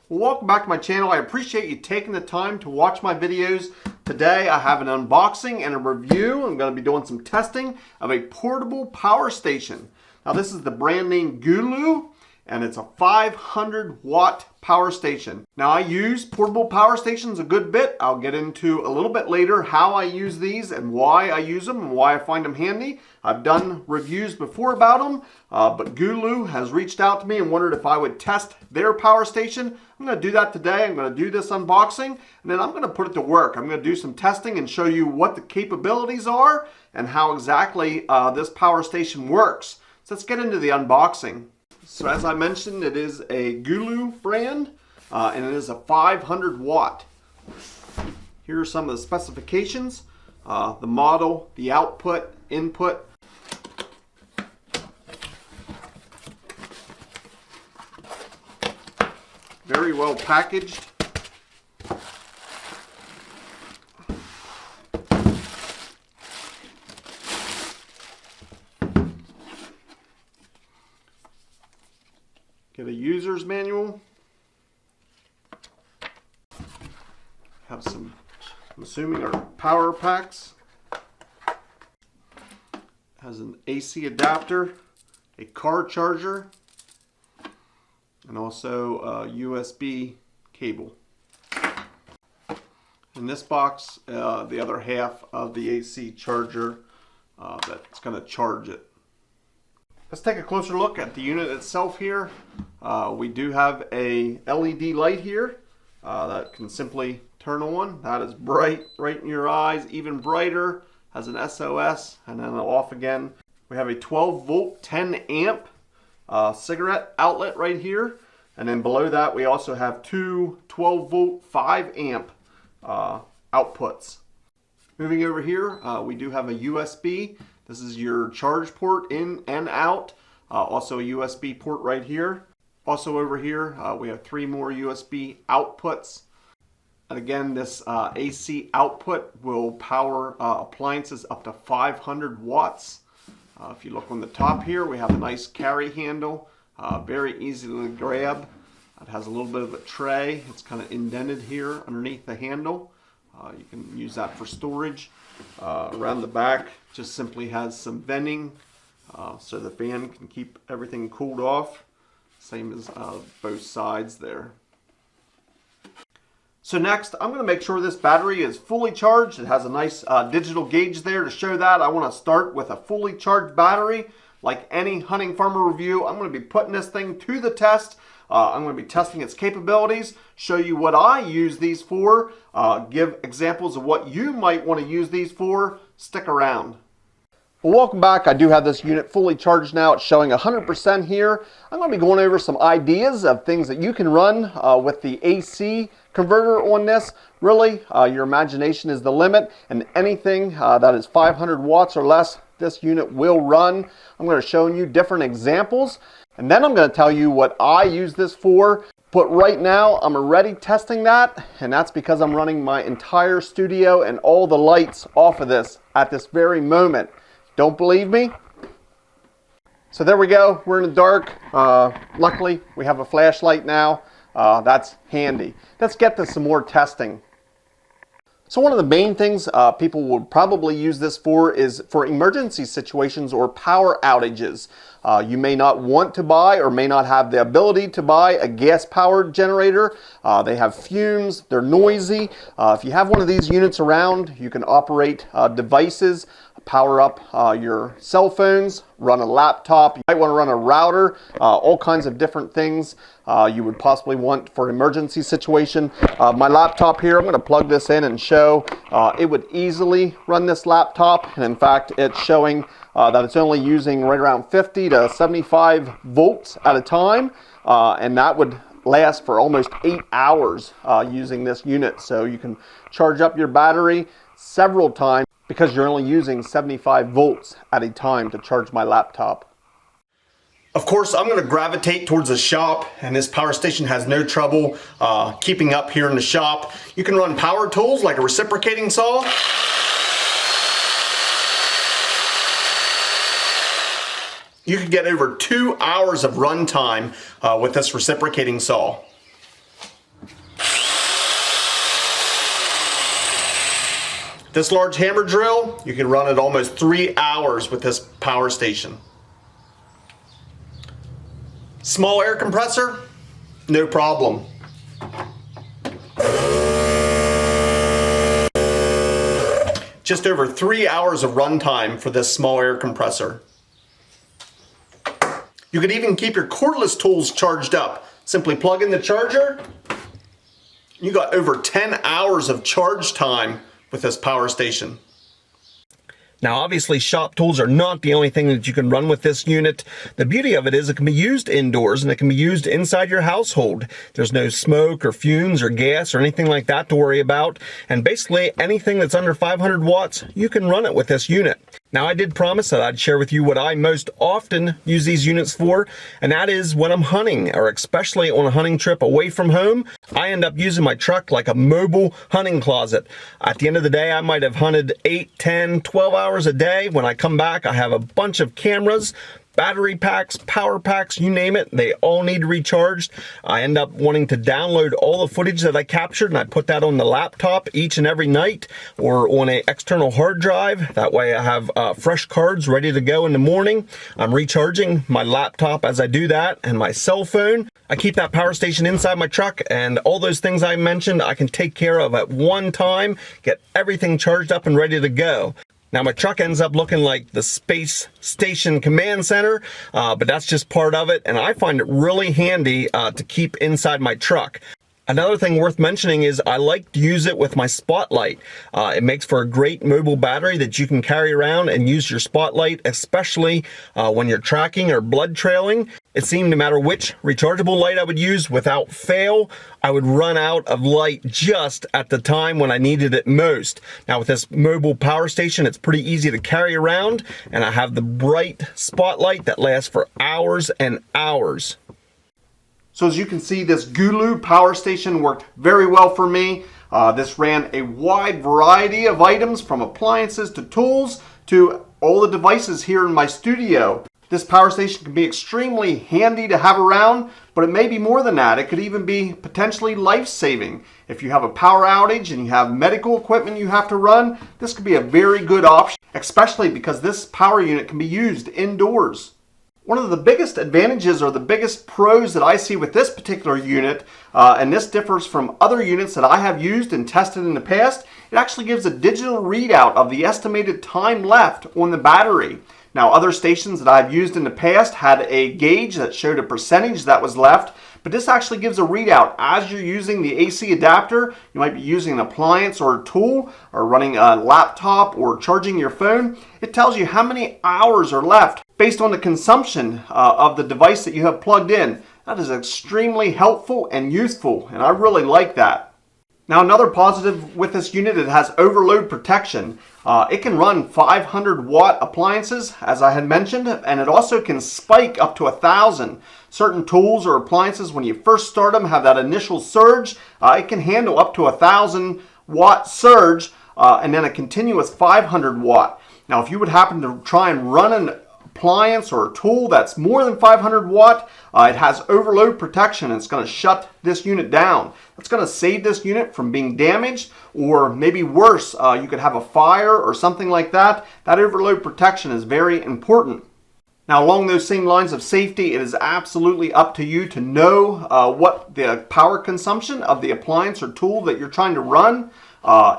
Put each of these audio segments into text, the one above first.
Well, welcome back to my channel. I appreciate you taking the time to watch my videos. Today I have an unboxing and a review. I'm going to be doing some testing of a portable power station. Now this is the brand name GOOLOO, and it's a 500 watt power station. Now I use portable power stations a good bit. I'll get into a little bit later how I use these and why I use them and why I find them handy. I've done reviews before about them, but GOOLOO has reached out to me and wondered if I would test their power station. I'm going to do that today. I'm going to do this unboxing, and then I'm going to put it to work. I'm going to do some testing and show you what the capabilities are and how exactly this power station works. So let's get into the unboxing. So as I mentioned, it is a GOOLOO brand, and it is a 500 watt. Here are some of the specifications, the model, the output, input. Very well packaged. Get a user's manual. Have some, I'm assuming, are power packs. Has an AC adapter, a car charger, and also a USB cable. In this box, the other half of the AC charger that's going to charge it. Let's take a closer look at the unit itself here. We do have a LED light here that can simply turn on. That is bright, right in your eyes, even brighter, has an SOS, and then off again. We have a 12 volt, 10 amp cigarette outlet right here. And then below that, we also have two 12 volt, 5 amp outputs. Moving over here, we do have a USB. This is your charge port in and out. Also a USB port right here. Also over here, we have 3 more USB outputs. And again, this AC output will power appliances up to 500 watts. If you look on the top here, we have a nice carry handle. Very easy to grab. It has a little bit of a tray. It's kind of indented here underneath the handle. You can use that for storage. Around the back, just simply has some venting so the fan can keep everything cooled off. Same as both sides there. So next, I'm going to make sure this battery is fully charged. It has a nice digital gauge there to show that. I want to start with a fully charged battery. Like any HuntingFarmer review, I'm going to be putting this thing to the test. I'm going to be testing its capabilities, show you what I use these for, give examples of what you might want to use these for. Stick around. Well, welcome back. I do have this unit fully charged now. It's showing 100% here. I'm going to be going over some ideas of things that you can run with the AC converter on this. Really, your imagination is the limit, and anything that is 500 watts or less, this unit will run. I'm going to show you different examples, and then I'm going to tell you what I use this for. But right now, I'm already testing that, and that's because I'm running my entire studio and all the lights off of this at this very moment. Don't believe me? So there we go. We're in the dark. Luckily, we have a flashlight now. That's handy. Let's get to some more testing. So one of the main things people would probably use this for is for emergency situations or power outages. You may not want to buy or may not have the ability to buy a gas-powered generator. They have fumes, they're noisy. If you have one of these units around, you can operate devices, power up your cell phones, run a laptop. You might want to run a router, all kinds of different things you would possibly want for an emergency situation. My laptop here, I'm going to plug this in and show it would easily run this laptop. And in fact, it's showing that it's only using right around 50 to 75 volts at a time. And that would last for almost 8 hours using this unit. So you can charge up your battery several times because you're only using 75 volts at a time to charge my laptop. Of course, I'm going to gravitate towards the shop, and this power station has no trouble keeping up here in the shop. You can run power tools like a reciprocating saw. You could get over 2 hours of run time with this reciprocating saw. This large hammer drill, you can run it almost 3 hours with this power station. Small air compressor, no problem. Just over 3 hours of runtime for this small air compressor. You could even keep your cordless tools charged up. Simply plug in the charger. You got over 10 hours of charge time with this power station. Now obviously shop tools are not the only thing that you can run with this unit. The beauty of it is it can be used indoors and it can be used inside your household. There's no smoke or fumes or gas or anything like that to worry about. And basically anything that's under 500 watts, you can run it with this unit. Now I did promise that I'd share with you what I most often use these units for, and that is when I'm hunting, or especially on a hunting trip away from home. I end up using my truck like a mobile hunting closet. At the end of the day, I might have hunted 8, 10, 12 hours a day. When I come back, I have a bunch of cameras, battery packs, power packs, you name it, they all need recharged. I end up wanting to download all the footage that I captured and I put that on the laptop each and every night or on an external hard drive. That way I have fresh cards ready to go in the morning. I'm recharging my laptop as I do that and my cell phone. I keep that power station inside my truck, and all those things I mentioned I can take care of at one time, get everything charged up and ready to go. Now my truck ends up looking like the Space Station Command Center, but that's just part of it, and I find it really handy to keep inside my truck. Another thing worth mentioning is I like to use it with my spotlight. It makes for a great mobile battery that you can carry around and use your spotlight, especially when you're tracking or blood trailing. It seemed no matter which rechargeable light I would use, without fail, I would run out of light just at the time when I needed it most. Now with this mobile power station, it's pretty easy to carry around, and I have the bright spotlight that lasts for hours and hours. So as you can see, this GOOLOO power station worked very well for me. This ran a wide variety of items, from appliances to tools to all the devices here in my studio. This power station can be extremely handy to have around, but it may be more than that. It could even be potentially life-saving. If you have a power outage and you have medical equipment you have to run, this could be a very good option, especially because this power unit can be used indoors. One of the biggest advantages, or the biggest pros that I see with this particular unit, and this differs from other units that I have used and tested in the past, it actually gives a digital readout of the estimated time left on the battery. Now other stations that I've used in the past had a gauge that showed a percentage that was left, but this actually gives a readout as you're using the AC adapter. You might be using an appliance or a tool, or running a laptop or charging your phone. It tells you how many hours are left based on the consumption of the device that you have plugged in. That is extremely helpful and useful, and I really like that. Now another positive with this unit, it has overload protection. It can run 500 watt appliances, as I had mentioned, and it also can spike up to 1,000. Certain tools or appliances, when you first start them, have that initial surge. It can handle up to 1,000 watt surge, and then a continuous 500 watt. Now if you would happen to try and run an appliance or a tool that's more than 500 watt, it has overload protection, and it's going to shut this unit down. That's going to save this unit from being damaged, or maybe worse, you could have a fire or something like that. That overload protection is very important. Now along those same lines of safety, it is absolutely up to you to know what the power consumption of the appliance or tool that you're trying to run.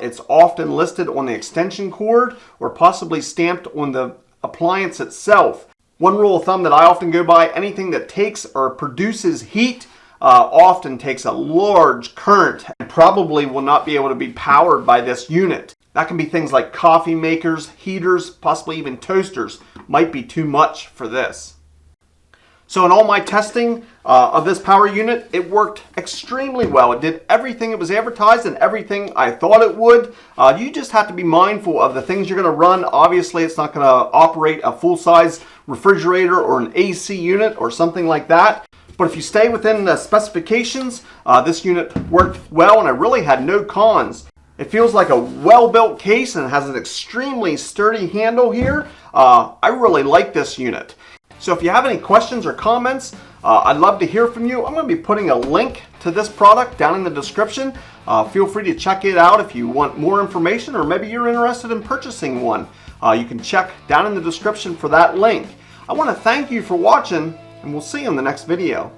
It's often listed on the extension cord or possibly stamped on the appliance itself. One rule of thumb that I often go by, anything that takes or produces heat often takes a large current and probably will not be able to be powered by this unit. That can be things like coffee makers, heaters, possibly even toasters. Might be too much for this. So in all my testing of this power unit, it worked extremely well. It did everything it was advertised and everything I thought it would. You just have to be mindful of the things you're going to run. Obviously, it's not going to operate a full-size refrigerator or an AC unit or something like that. But if you stay within the specifications, this unit worked well, and I really had no cons. It feels like a well-built case and has an extremely sturdy handle here. I really like this unit. So if you have any questions or comments, I'd love to hear from you. I'm going to be putting a link to this product down in the description. Feel free to check it out if you want more information, or maybe you're interested in purchasing one. You can check down in the description for that link. I want to thank you for watching, and we'll see you in the next video.